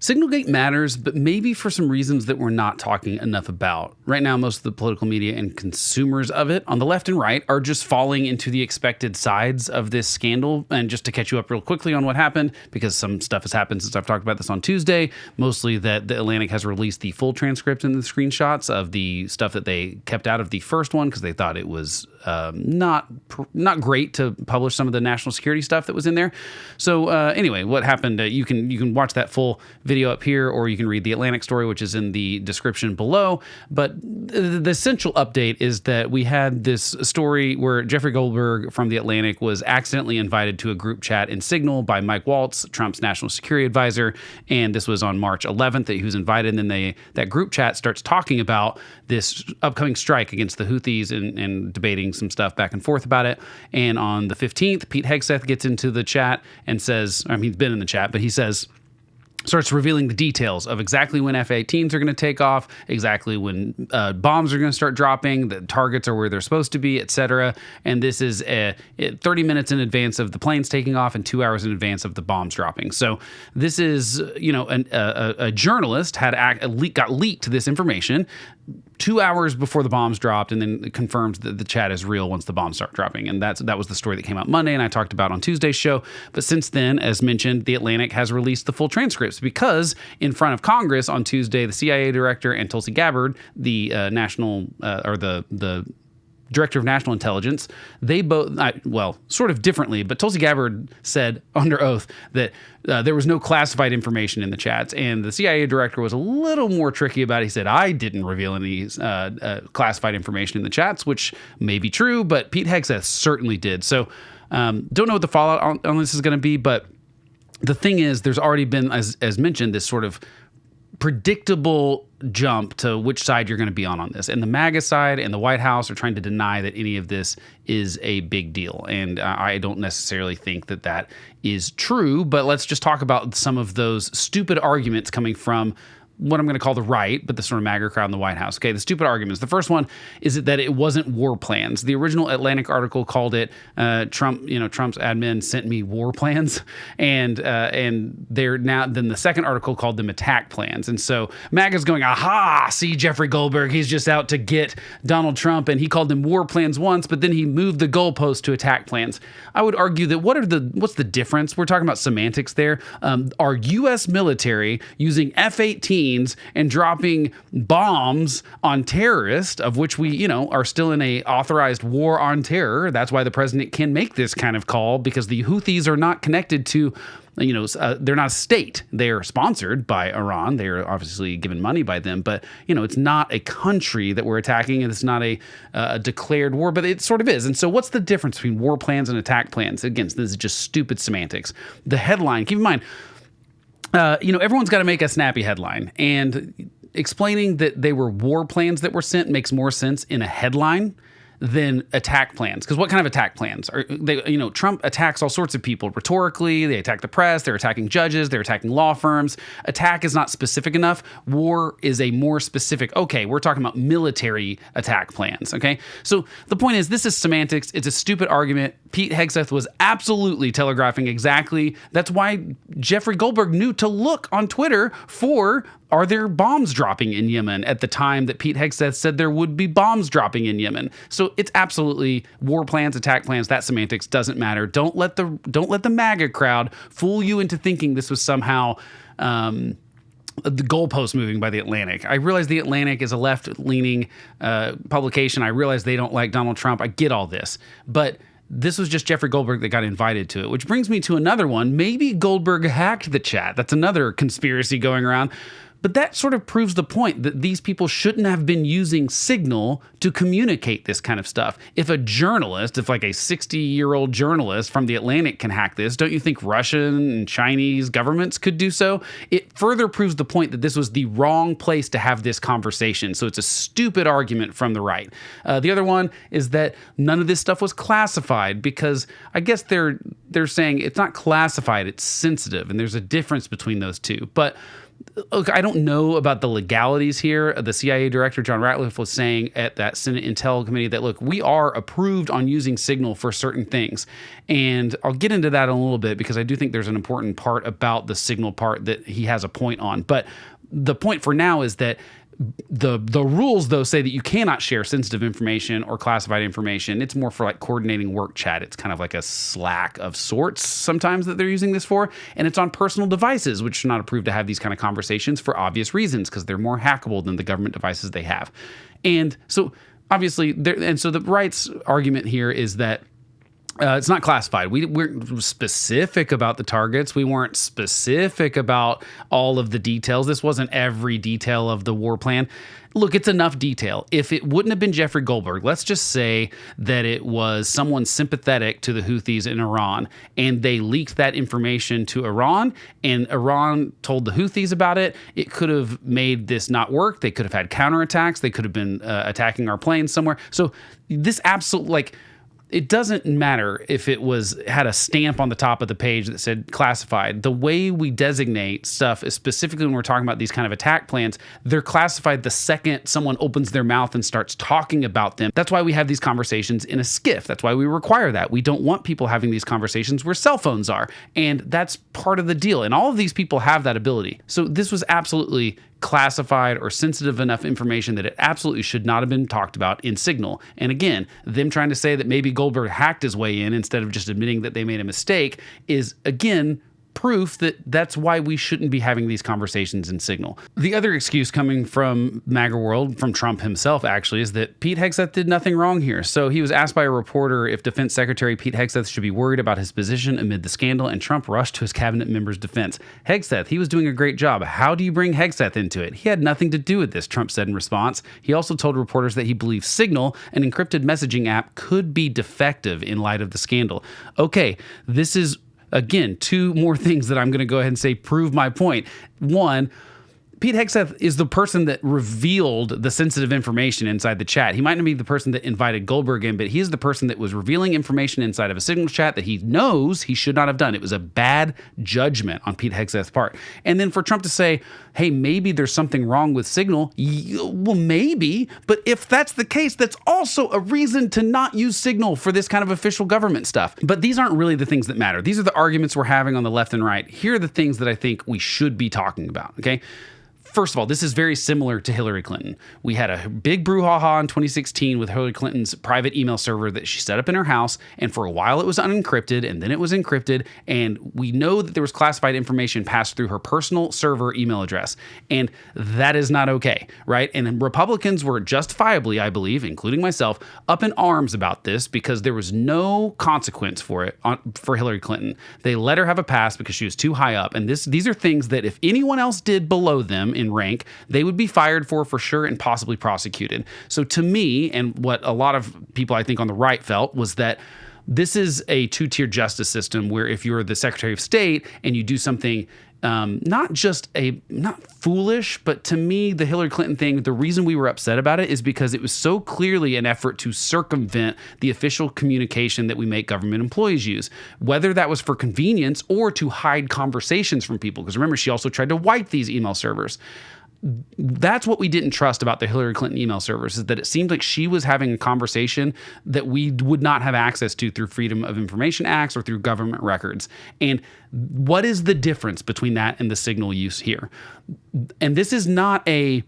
Signalgate matters, but maybe for some reasons that we're not talking enough about. Right now, most of the political media and consumers of it, on the left and right, are just falling into the expected sides of this scandal. And just to catch you up real quickly on what happened, because some stuff has happened since I've talked about this on Tuesday, mostly that the Atlantic has released the full transcript and the screenshots of the stuff that they kept out of the first one because they thought it was not great to publish some of the national security stuff that was in there. So anyway, what happened? You can watch that full video up here, or you can read the Atlantic story, which is in the description below. But the essential update is that we had this story where Jeffery Goldberg from the Atlantic was accidentally invited to a group chat in Signal by Mike Waltz, Trump's national security advisor, and this was on March 11th that he was invited. And then that group chat starts talking about this upcoming strike against the Houthis and debating some stuff back and forth about it. And on the 15th, Pete Hegseth gets into the chat and says, he's been in the chat, but he starts revealing the details of exactly when F-18s are going to take off, exactly when bombs are going to start dropping, the targets are where they're supposed to be, etc. And this is 30 minutes in advance of the planes taking off and 2 hours in advance of the bombs dropping. So this is, a journalist got leaked this information 2 hours before the bombs dropped, and then it confirms that the chat is real once the bombs start dropping. And that was the story that came out Monday and I talked about on Tuesday's show. But since then, as mentioned, the Atlantic has released the full transcripts because in front of Congress on Tuesday, the CIA director and Tulsi Gabbard, the the Director of National Intelligence, they both, sort of differently, but Tulsi Gabbard said under oath that there was no classified information in the chats, and the CIA director was a little more tricky about it. He said, I didn't reveal any classified information in the chats, which may be true, but Pete Hegseth certainly did. So don't know what the fallout on this is going to be, but the thing is, there's already been, as mentioned, this sort of predictable jump to which side you're going to be on this. And the MAGA side and the White House are trying to deny that any of this is a big deal. And I don't necessarily think that is true, but let's just talk about some of those stupid arguments coming from what I'm going to call the right, but the sort of MAGA crowd in the White House. Okay, the stupid arguments. The first one is that it wasn't war plans. The original Atlantic article called it Trump's admin sent me war plans, and they're now. Then the second article called them attack plans. And so MAGA's going, aha! See Jeffrey Goldberg, he's just out to get Donald Trump, and he called them war plans once, but then he moved the goalpost to attack plans. I would argue that what's the difference? We're talking about semantics there. Our U.S. military using F-18 and dropping bombs on terrorists, of which we, are still in a authorized war on terror. That's why the president can make this kind of call, because the Houthis are not connected to, they're not a state. They're sponsored by Iran. They're obviously given money by them, but, it's not a country that we're attacking, and it's not a declared war, but it sort of is. And so what's the difference between war plans and attack plans? Again, this is just stupid semantics. The headline, keep in mind, everyone's got to make a snappy headline, and explaining that they were war plans that were sent makes more sense in a headline than attack plans. Because what kind of attack plans are they? Trump attacks all sorts of people rhetorically. They attack the press. They're attacking judges. They're attacking law firms. Attack is not specific enough. War is a more specific. Okay, we're talking about military attack plans. Okay, so the point is, this is semantics. It's a stupid argument. Pete Hegseth was absolutely telegraphing exactly. That's why Jeffrey Goldberg knew to look on Twitter for, are there bombs dropping in Yemen at the time that Pete Hegseth said there would be bombs dropping in Yemen. So it's absolutely war plans, attack plans. That semantics doesn't matter. Don't let the MAGA crowd fool you into thinking this was somehow the goalpost moving by the Atlantic. I realize the Atlantic is a left-leaning publication. I realize they don't like Donald Trump. I get all this, but this was just Jeffrey Goldberg that got invited to it, which brings me to another one. Maybe Goldberg hacked the chat. That's another conspiracy going around. But that sort of proves the point that these people shouldn't have been using Signal to communicate this kind of stuff. If a journalist, if like a 60-year-old journalist from the Atlantic can hack this, don't you think Russian and Chinese governments could do so? It further proves the point that this was the wrong place to have this conversation. So it's a stupid argument from the right. The other one is that none of this stuff was classified, because I guess they're saying it's not classified, it's sensitive, and there's a difference between those two. But look, I don't know about the legalities here. The CIA director, John Ratcliffe, was saying at that Senate Intel Committee that, look, we are approved on using Signal for certain things. And I'll get into that in a little bit because I do think there's an important part about the Signal part that he has a point on. But the point for now is that the rules, though, say that you cannot share sensitive information or classified information. It's more for like coordinating work chat. It's kind of like a Slack of sorts sometimes that they're using this for. And it's on personal devices, which are not approved to have these kind of conversations for obvious reasons because they're more hackable than the government devices they have. And so obviously, so the right's argument here is that it's not classified. We weren't specific about the targets. We weren't specific about all of the details. This wasn't every detail of the war plan. Look, it's enough detail. If it wouldn't have been Jeffery Goldberg, let's just say that it was someone sympathetic to the Houthis in Iran, and they leaked that information to Iran, and Iran told the Houthis about it. It could have made this not work. They could have had counterattacks. They could have been attacking our planes somewhere. So this absolutely, it doesn't matter if it had a stamp on the top of the page that said classified. The way we designate stuff is specifically when we're talking about these kind of attack plans, they're classified the second someone opens their mouth and starts talking about them. That's why we have these conversations in a skiff. That's why we require that. We don't want people having these conversations where cell phones are. And that's part of the deal. And all of these people have that ability. So this was absolutely classified or sensitive enough information that it absolutely should not have been talked about in Signal. And again, them trying to say that maybe Goldberg hacked his way in instead of just admitting that they made a mistake is, again, proof that that's why we shouldn't be having these conversations in Signal. The other excuse coming from MAGA world, from Trump himself actually, is that Pete Hegseth did nothing wrong here. So he was asked by a reporter if Defense Secretary Pete Hegseth should be worried about his position amid the scandal, and Trump rushed to his cabinet member's defense. Hegseth, he was doing a great job. How do you bring Hegseth into it? He had nothing to do with this, Trump said in response. He also told reporters that he believes Signal, an encrypted messaging app, could be defective in light of the scandal. Okay, this is again, two more things that I'm going to go ahead and say prove my point. One, Pete Hegseth is the person that revealed the sensitive information inside the chat. He might not be the person that invited Goldberg in, but he is the person that was revealing information inside of a Signal chat that he knows he should not have done. It was a bad judgment on Pete Hegseth's part. And then for Trump to say, hey, maybe there's something wrong with Signal. Well, maybe. But if that's the case, that's also a reason to not use Signal for this kind of official government stuff. But these aren't really the things that matter. These are the arguments we're having on the left and right. Here are the things that I think we should be talking about, okay? First of all, this is very similar to Hillary Clinton. We had a big brouhaha in 2016 with Hillary Clinton's private email server that she set up in her house, and for a while it was unencrypted, and then it was encrypted, and we know that there was classified information passed through her personal server email address, and that is not okay, right? And Republicans were justifiably, I believe, including myself, up in arms about this because there was no consequence for it for Hillary Clinton. They let her have a pass because she was too high up, and these are things that if anyone else did below them in rank, they would be fired for sure and possibly prosecuted. So to me, and what a lot of people I think on the right felt, was that this is a two-tier justice system where if you're the Secretary of State and you do something not foolish, but to me, the Hillary Clinton thing, the reason we were upset about it is because it was so clearly an effort to circumvent the official communication that we make government employees use, whether that was for convenience or to hide conversations from people. Because remember, she also tried to wipe these email servers. That's what we didn't trust about the Hillary Clinton email servers, is that it seemed like she was having a conversation that we would not have access to through Freedom of Information Acts or through government records. And what is the difference between that and the Signal use here? And this is not the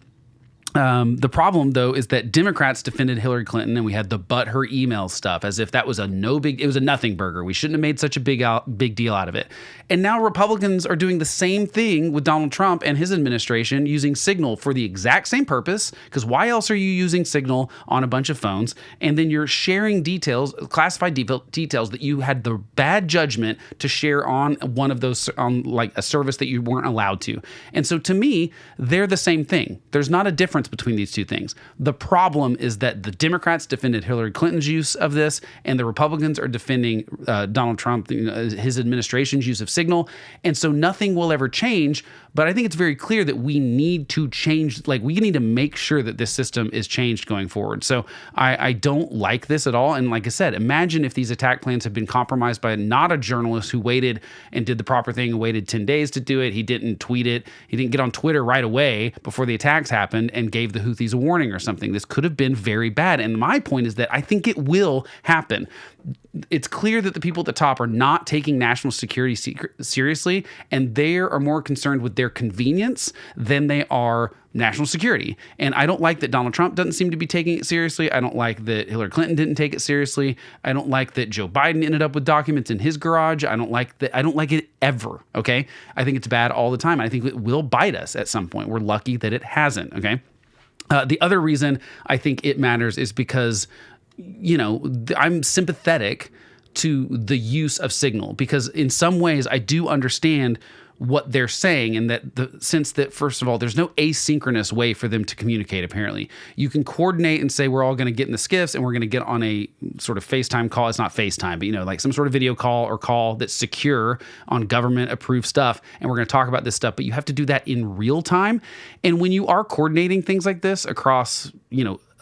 problem, though, is that Democrats defended Hillary Clinton, and we had the but her email stuff as if that was it was a nothing burger. We shouldn't have made such a big deal out of it. And now Republicans are doing the same thing with Donald Trump and his administration, using Signal for the exact same purpose. Because why else are you using Signal on a bunch of phones? And then you're sharing details, classified details that you had the bad judgment to share on one of those, on like a service that you weren't allowed to. And so to me, they're the same thing. There's not a difference difference between these two things. The problem is that the Democrats defended Hillary Clinton's use of this, and the Republicans are defending Donald Trump, his administration's use of Signal. And so nothing will ever change. But I think it's very clear that we need to change, like we need to make sure that this system is changed going forward. So I don't like this at all. And like I said, imagine if these attack plans have been compromised by not a journalist who waited and did the proper thing and waited 10 days to do it. He didn't tweet it. He didn't get on Twitter right away before the attacks happened and gave the Houthis a warning or something. This could have been very bad. And my point is that I think it will happen. It's clear that the people at the top are not taking national security seriously, and they are more concerned with their convenience than they are national security. And I don't like that Donald Trump doesn't seem to be taking it seriously. I don't like that Hillary Clinton didn't take it seriously. I don't like that Joe Biden ended up with documents in his garage. I don't like it ever, okay? I think it's bad all the time. I think it will bite us at some point. We're lucky that it hasn't, okay? The other reason I think it matters is because I'm sympathetic to the use of Signal, because in some ways I do understand what they're saying, and that the sense that, first of all, there's no asynchronous way for them to communicate, apparently. You can coordinate and say we're all going to get in the skiffs and we're going to get on a sort of FaceTime call. It's not FaceTime, but like some sort of video call or call that's secure on government approved stuff, and we're going to talk about this stuff, but you have to do that in real time. And when you are coordinating things like this across,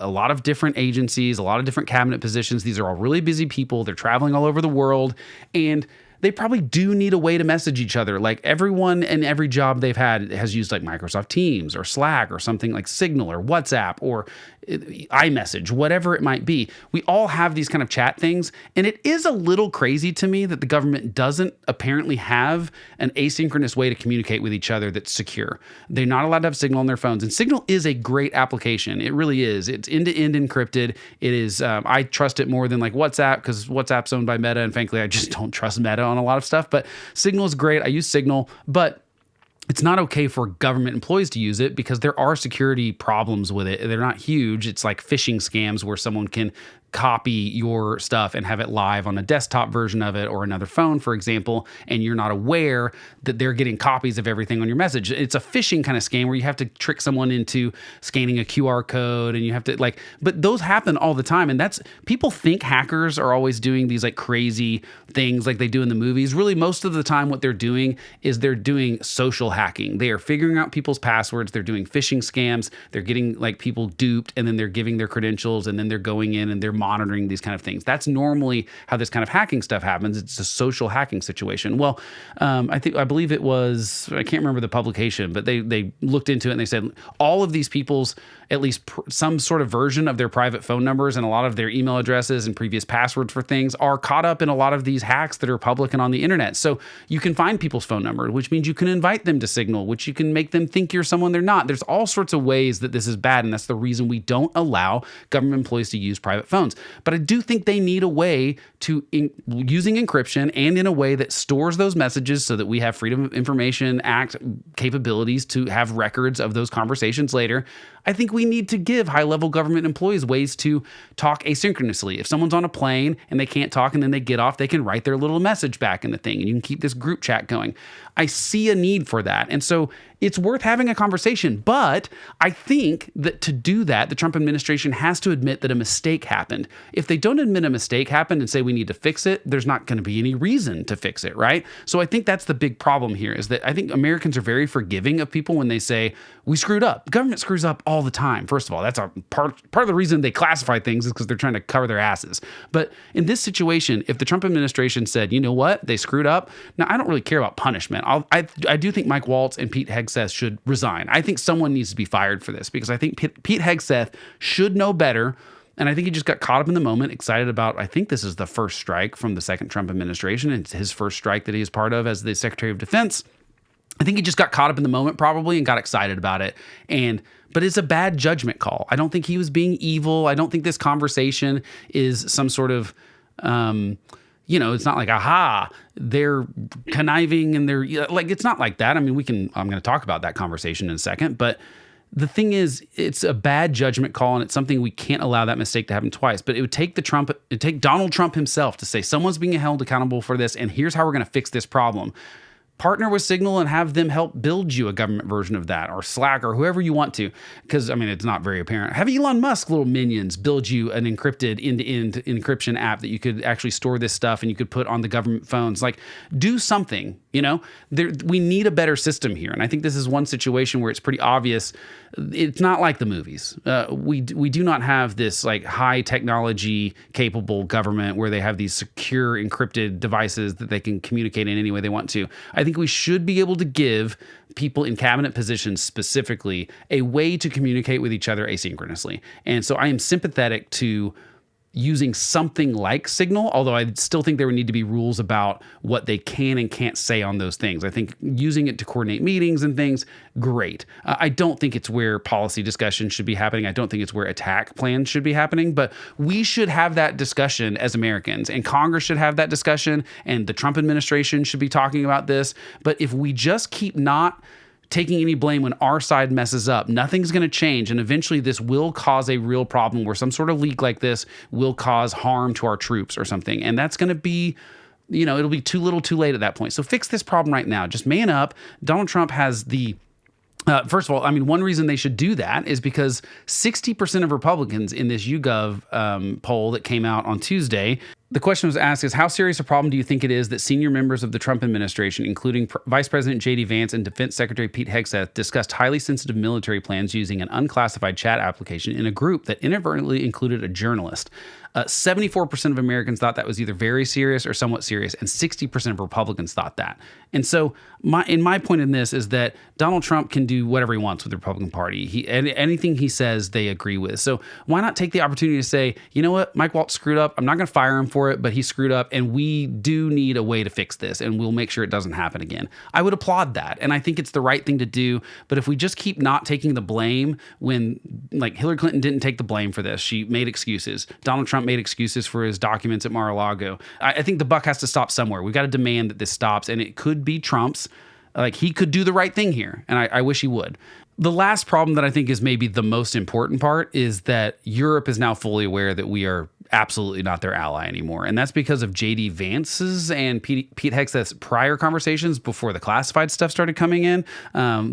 a lot of different agencies, a lot of different cabinet positions, these are all really busy people. They're traveling all over the world, and they probably do need a way to message each other. Like everyone and every job they've had has used like Microsoft Teams or Slack or something like Signal or WhatsApp or iMessage, whatever it might be. We all have these kind of chat things. And it is a little crazy to me that the government doesn't apparently have an asynchronous way to communicate with each other that's secure. They're not allowed to have Signal on their phones. And Signal is a great application. It really is. It's end-to-end encrypted. It is, I trust it more than like WhatsApp, because WhatsApp's owned by Meta. And frankly, I just don't trust Meta on a lot of stuff. But Signal is great. I use Signal, but it's not okay for government employees to use it because there are security problems with it. They're not huge. It's like phishing scams where someone can copy your stuff and have it live on a desktop version of it or another phone, for example, and you're not aware that they're getting copies of everything on your message. It's a phishing kind of scam where you have to trick someone into scanning a QR code, and you have to but those happen all the time. And people think hackers are always doing these like crazy things like they do in the movies. Really, most of the time what they're doing is they're doing social hacking. They are figuring out people's passwords. They're doing phishing scams. They're getting like people duped, and then they're giving their credentials, and then they're going in and they're monitoring these kind of things. That's normally how this kind of hacking stuff happens. It's a social hacking situation. Well, I believe it was, I can't remember the publication, but they looked into it and they said all of these people's, at least some sort of version of their private phone numbers and a lot of their email addresses and previous passwords for things are caught up in a lot of these hacks that are public and on the internet. So you can find people's phone number, which means you can invite them to Signal, which you can make them think you're someone they're not. There's all sorts of ways that this is bad, and that's the reason we don't allow government employees to use private phones. But I do think they need a way to, using encryption and in a way that stores those messages so that we have Freedom of Information Act capabilities to have records of those conversations later. I think we need to give high-level government employees ways to talk asynchronously. If someone's on a plane and they can't talk and then they get off, they can write their little message back in the thing, and you can keep this group chat going. I see a need for that. And so it's worth having a conversation. But I think that to do that, the Trump administration has to admit that a mistake happened. If they don't admit a mistake happened and say we need to fix it, there's not going to be any reason to fix it, right? So I think that's the big problem here, is that I think Americans are very forgiving of people when they say, we screwed up. Government screws up all the time. First of all, that's a part of the reason they classify things is because they're trying to cover their asses. But in this situation, if the Trump administration said, you know what, they screwed up, now I don't really care about punishment. I do think Mike Waltz and Pete Hegseth should resign. I think someone needs to be fired for this, because I think Pete Hegseth should know better. And I think he just got caught up in the moment, excited about, I think this is the first strike from the second Trump administration. It's his first strike that he is part of as the Secretary of Defense. I think he just got caught up in the moment probably and got excited about it. But it's a bad judgment call. I don't think he was being evil. I don't think this conversation is some sort of, it's not like, aha, they're conniving and they're like, it's not like that. I mean, I'm going to talk about that conversation in a second, but the thing is, it's a bad judgment call, and it's something we can't allow that mistake to happen twice. But it would take Donald Trump himself to say someone's being held accountable for this, and here's how we're going to fix this problem. partner with Signal and have them help build you a government version of that, or Slack, or whoever you want to. Because, I mean, it's not very apparent. Have Elon Musk little minions build you an encrypted end-to-end encryption app that you could actually store this stuff and you could put on the government phones. Like, do something, you know? We need a better system here. And I think this is one situation where it's pretty obvious. It's not like the movies. We do not have this like high technology capable government where they have these secure encrypted devices that they can communicate in any way they want to. I think we should be able to give people in cabinet positions specifically a way to communicate with each other asynchronously. And so I am sympathetic to using something like Signal, although I still think there would need to be rules about what they can and can't say on those things. I think using it to coordinate meetings and things, great. I don't think it's where policy discussion should be happening. I don't think it's where attack plans should be happening, but we should have that discussion as Americans, and Congress should have that discussion, and the Trump administration should be talking about this. But if we just keep not taking any blame when our side messes up, nothing's going to change. And eventually this will cause a real problem where some sort of leak like this will cause harm to our troops or something. And that's going to be, you know, it'll be too little too late at that point. So fix this problem right now. Just man up. Donald Trump has the first of all, I mean, one reason they should do that is because 60% of Republicans in this YouGov poll that came out on Tuesday, the question was asked is, how serious a problem do you think it is that senior members of the Trump administration, including Vice President J.D. Vance and Defense Secretary Pete Hegseth, discussed highly sensitive military plans using an unclassified chat application in a group that inadvertently included a journalist? 74% of Americans thought that was either very serious or somewhat serious, and 60% of Republicans thought that. And so my point in this is that Donald Trump can do whatever he wants with the Republican Party. Anything he says, they agree with. So why not take the opportunity to say, you know what, Mike Waltz screwed up. I'm not going to fire him for it, but he screwed up, and we do need a way to fix this, and we'll make sure it doesn't happen again. I would applaud that, and I think it's the right thing to do. But if we just keep not taking the blame when, like, Hillary Clinton didn't take the blame for this. She made excuses. Donald Trump made excuses for his documents at Mar-a-Lago. I think the buck has to stop somewhere. We've got to demand that this stops, and it could be Trump's. Like, he could do the right thing here, and I wish he would. The last problem that I think is maybe the most important part is that Europe is now fully aware that we are absolutely not their ally anymore. And that's because of J.D. Vance's and Pete Hegseth's prior conversations before the classified stuff started coming in.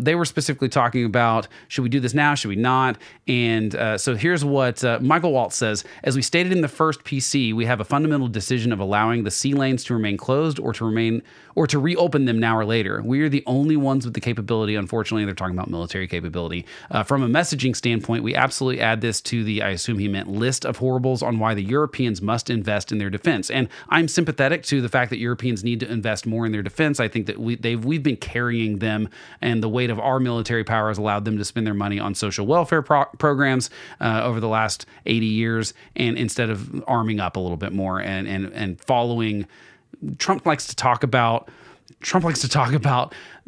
They were specifically talking about, should we do this now? Should we not? And so here's what Michael Waltz says. As we stated in the first PC, we have a fundamental decision of allowing the sea lanes to remain closed or to reopen them now or later. We are the only ones with the capability. Unfortunately, they're talking about military capability. From a messaging standpoint, we absolutely add this to the, I assume he meant, list of horribles on why the Europeans must invest in their defense. And I'm sympathetic to the fact that Europeans need to invest more in their defense. I think that we've been carrying them, and the weight of our military power has allowed them to spend their money on social welfare programs over the last 80 years, and instead of arming up a little bit more and following. Trump likes to talk about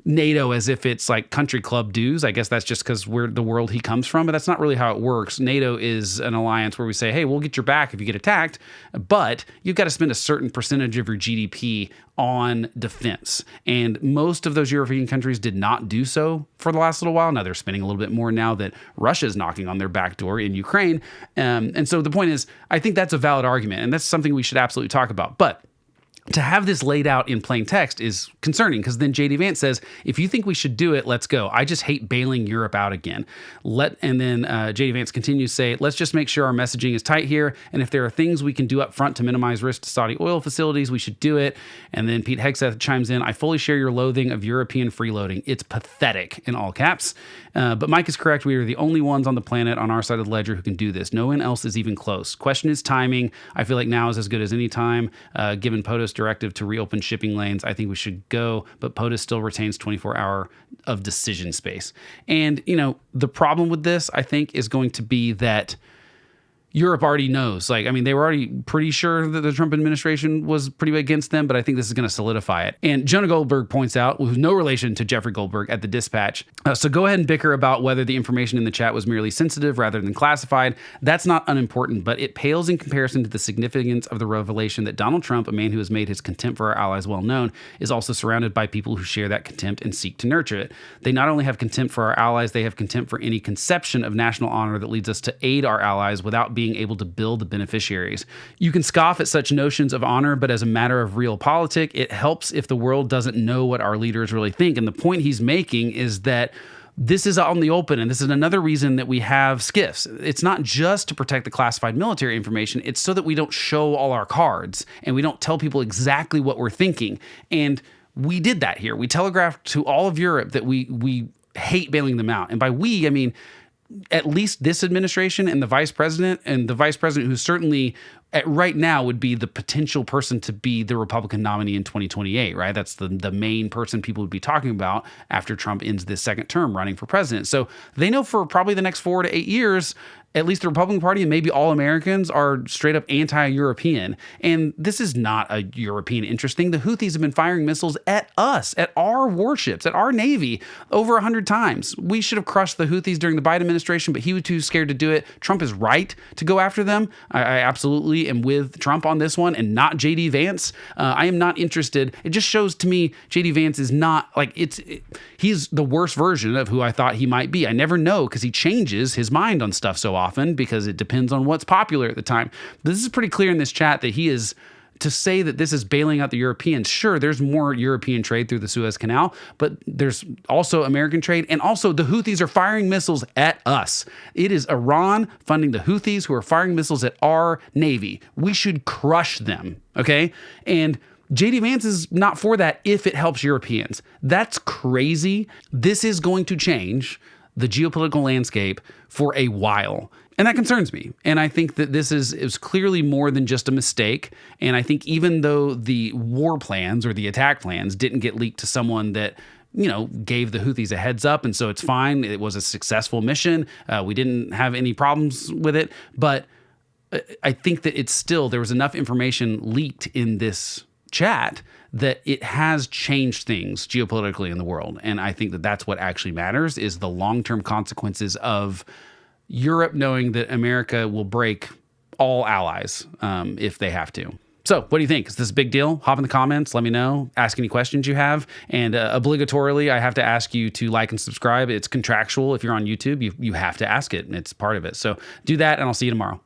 NATO as if it's like country club dues. I guess that's just because we're the world he comes from, but that's not really how it works. NATO is an alliance where we say, hey, we'll get your back if you get attacked, but you've got to spend a certain percentage of your GDP on defense. And most of those European countries did not do so for the last little while. Now they're spending a little bit more now that Russia's knocking on their back door in Ukraine. And so the point is, I think that's a valid argument, and that's something we should absolutely talk about. But to have this laid out in plain text is concerning, because then J.D. Vance says, if you think we should do it, let's go. I just hate bailing Europe out again. And then J.D. Vance continues to say, let's just make sure our messaging is tight here. And if there are things we can do up front to minimize risk to Saudi oil facilities, we should do it. And then Pete Hegseth chimes in, I fully share your loathing of European freeloading. It's pathetic, in all caps. But Mike is correct. We are the only ones on the planet on our side of the ledger who can do this. No one else is even close. Question is timing. I feel like now is as good as any time, given POTUS directive to reopen shipping lanes. I think we should go, but POTUS still retains 24-hour of decision space. And, you know, the problem with this, I think, is going to be that Europe already knows. Like, I mean, they were already pretty sure that the Trump administration was pretty against them, but I think this is going to solidify it. And Jonah Goldberg points out, with no relation to Jeffrey Goldberg at the Dispatch, so go ahead and bicker about whether the information in the chat was merely sensitive rather than classified. That's not unimportant, but it pales in comparison to the significance of the revelation that Donald Trump, a man who has made his contempt for our allies well known, is also surrounded by people who share that contempt and seek to nurture it. They not only have contempt for our allies, they have contempt for any conception of national honor that leads us to aid our allies without being able to bill the beneficiaries. You can scoff at such notions of honor, but as a matter of realpolitik, it helps if the world doesn't know what our leaders really think. And the point he's making is that this is out in the open, and this is another reason that we have SCIFs. It's not just to protect the classified military information. It's so that we don't show all our cards and we don't tell people exactly what we're thinking. And we did that here. We telegraphed to all of Europe that we hate bailing them out. And by we, I mean at least this administration and the vice president who certainly right now would be the potential person to be the Republican nominee in 2028, right? That's the main person people would be talking about after Trump ends this second term running for president. So they know for probably the next 4 to 8 years, at least the Republican Party and maybe all Americans are straight up anti-European. And this is not a European interest thing. The Houthis have been firing missiles at us, at our warships, at our Navy over 100 times. We should have crushed the Houthis during the Biden administration, but he was too scared to do it. Trump is right to go after them. I absolutely am with Trump on this one and not JD Vance. I am not interested. It just shows to me JD Vance is not like he's the worst version of who I thought he might be. I never know because he changes his mind on stuff so often because it depends on what's popular at the time. This is pretty clear in this chat that he is, to say that this is bailing out the Europeans. Sure, there's more European trade through the Suez Canal, but there's also American trade. And also the Houthis are firing missiles at us. It is Iran funding the Houthis who are firing missiles at our Navy. We should crush them, okay? And JD Vance is not for that if it helps Europeans. That's crazy. This is going to change the geopolitical landscape for a while. And that concerns me. And I think that this is clearly more than just a mistake. And I think even though the war plans or the attack plans didn't get leaked to someone that, gave the Houthis a heads up, and so it's fine. It was a successful mission. We didn't have any problems with it. But I think that it's still, there was enough information leaked in this chat that it has changed things geopolitically in the world. And I think that that's what actually matters, is the long-term consequences of Europe knowing that America will break all allies if they have to. So what do you think? Is this a big deal? Hop in the comments. Let me know. Ask any questions you have. And obligatorily, I have to ask you to like and subscribe. It's contractual. If you're on YouTube, you have to ask it, and it's part of it. So do that, and I'll see you tomorrow.